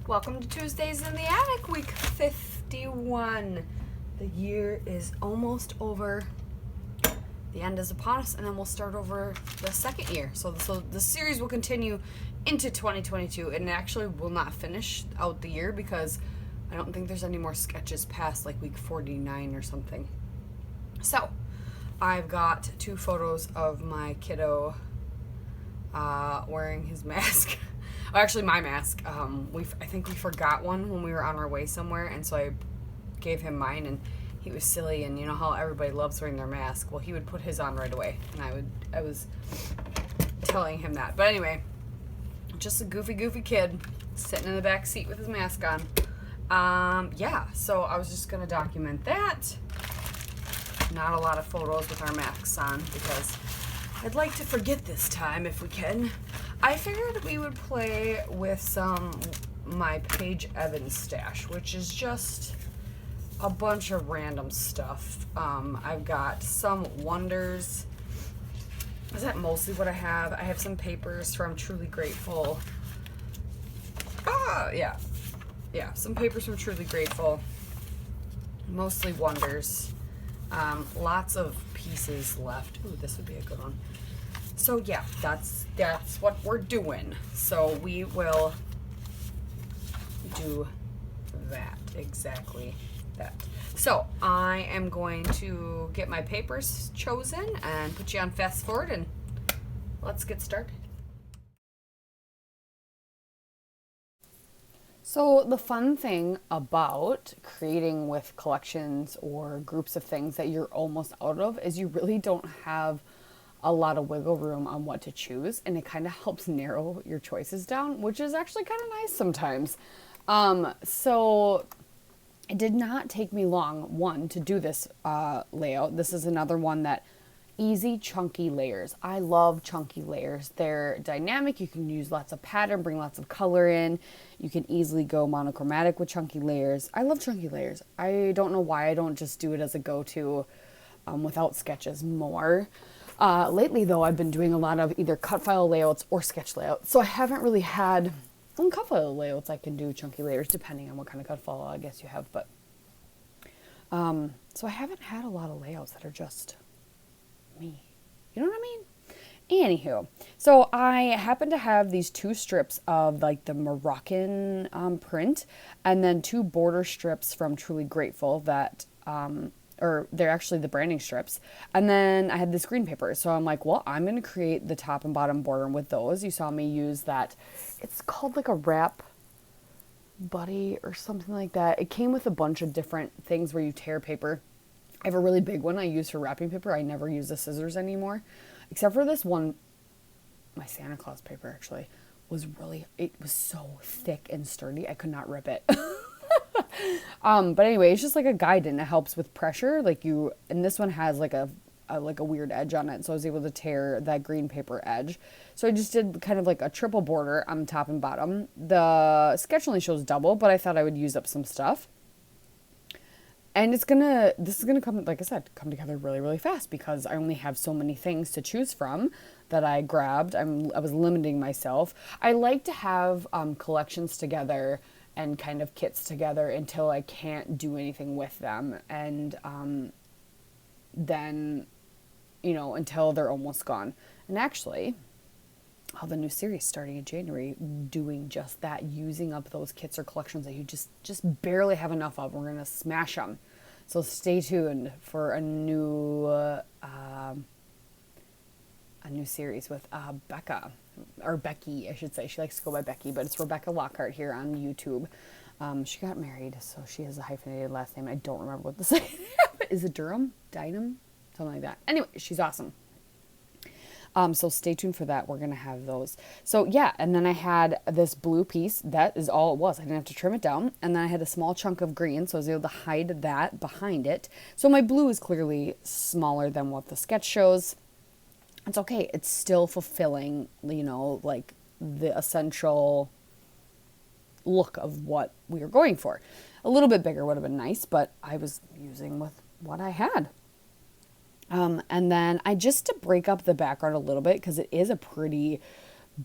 Welcome to Tuesdays in the Attic, week 51. The year is almost over. The end is upon us, and then we'll start over the second year. So the series will continue into 2022, and it actually will not finish out the year because I don't think there's any more sketches past like week 49 or something. So I've got 2 photos of my kiddo wearing his mask. Actually, my mask. I think we forgot one when we were on our way somewhere, and so I gave him mine, and he was silly. And you know how everybody loves wearing their mask? Well, he would put his on right away, and I was telling him that. But anyway, just a goofy kid sitting in the back seat with his mask on. Yeah. So I was just gonna document that. Not a lot of photos with our masks on because I'd like to forget this time if we can. I figured we would play with some my Paige Evans stash, which is just a bunch of random stuff. I've got some wonders. Is that mostly what I have? I have some papers from Truly Grateful. Yeah, some papers from Truly Grateful. Mostly wonders. Lots of pieces left. Ooh, this would be a good one. So yeah, that's what we're doing. So we will do that, exactly that. So I am going to get my papers chosen and put you on fast forward, and let's get started. So the fun thing about creating with collections or groups of things that you're almost out of is you really don't have a lot of wiggle room on what to choose, and it kind of helps narrow your choices down, which is actually kind of nice sometimes. So it did not take me long, to do this layout. This is another one that easy chunky layers. I love chunky layers. They're dynamic. You can use lots of pattern, bring lots of color in. You can easily go monochromatic with chunky layers. I love chunky layers. I don't know why I don't just do it as a go-to without sketches more. Lately, though, I've been doing a lot of either cut file layouts or sketch layouts. So I haven't really had, on cut file layouts, I can do chunky layers depending on what kind of cut file I guess you have. But so I haven't had a lot of layouts that are just me. You know what I mean? Anywho, so I happen to have these 2 strips of like the Moroccan print, and then 2 border strips from Truly Grateful that or they're actually the branding strips. And then I had this green paper. So I'm like, well, I'm going to create the top and bottom border with those. You saw me use that. It's called like a wrap buddy or something like that. It came with a bunch of different things where you tear paper. I have a really big one I use for wrapping paper. I never use the scissors anymore, except for this one. My Santa Claus paper actually it was so thick and sturdy. I could not rip it. But anyway, it's just like a guide, and it helps with pressure. And this one has like a weird edge on it, so I was able to tear that green paper edge. So I just did kind of like a triple border on top and bottom. The sketch only shows double, but I thought I would use up some stuff. And this is gonna come, like I said, come together really, really fast because I only have so many things to choose from that I grabbed. I was limiting myself. I like to have collections together and kind of kits together until I can't do anything with them. And then, until they're almost gone. And actually, the new series starting in January, doing just that, using up those kits or collections that you just barely have enough of. We're going to smash them. So stay tuned for a new series with Becca. Or Becky, I should say. She likes to go by Becky, but it's Rebecca Lockhart here on YouTube. She got married, so she has a hyphenated last name. I don't remember what the second is. It Durham? Dynam? Something like that. Anyway, she's awesome. So stay tuned for that. We're going to have those. So yeah, and then I had this blue piece. That is all it was. I didn't have to trim it down. And then I had a small chunk of green, so I was able to hide that behind it. So my blue is clearly smaller than what the sketch shows. It's okay. It's still fulfilling, like the essential look of what we were going for. A little bit bigger would have been nice, but I was using with what I had. And then I just to break up the background a little bit because it is a pretty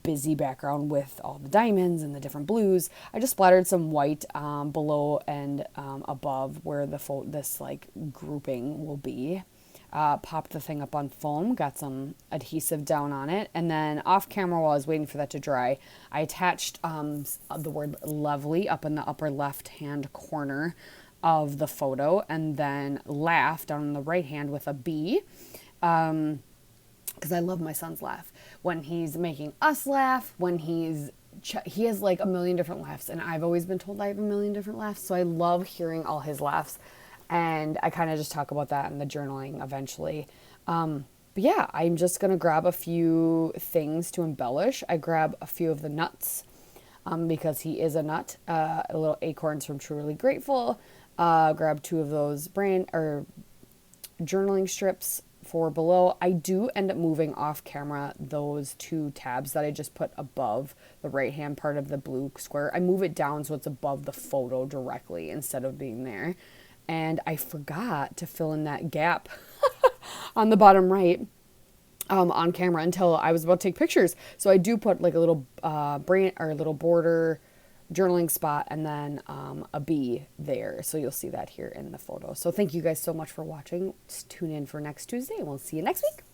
busy background with all the diamonds and the different blues. I just splattered some white below and above where this like grouping will be. Popped the thing up on foam, got some adhesive down on it, and then off camera while I was waiting for that to dry, I attached the word lovely up in the upper left hand corner of the photo, and then laugh down on the right hand with a B. Because I love my son's laugh. When he's making us laugh, when he has like a million different laughs, and I've always been told I have a million different laughs, so I love hearing all his laughs, and I kind of just talk about that in the journaling eventually. But yeah, I'm just gonna grab a few things to embellish. I grab a few of the nuts, because he is a nut, a little acorns from Truly Grateful. Grab two of those brand or journaling strips for below. I do end up moving off camera those two tabs that I just put above the right hand part of the blue square. I move it down so it's above the photo directly instead of being there. And I forgot to fill in that gap on the bottom right on camera until I was about to take pictures. So I do put like a little brand or a little border journaling spot and then a bee there. So you'll see that here in the photo. So thank you guys so much for watching. Just tune in for next Tuesday and we'll see you next week.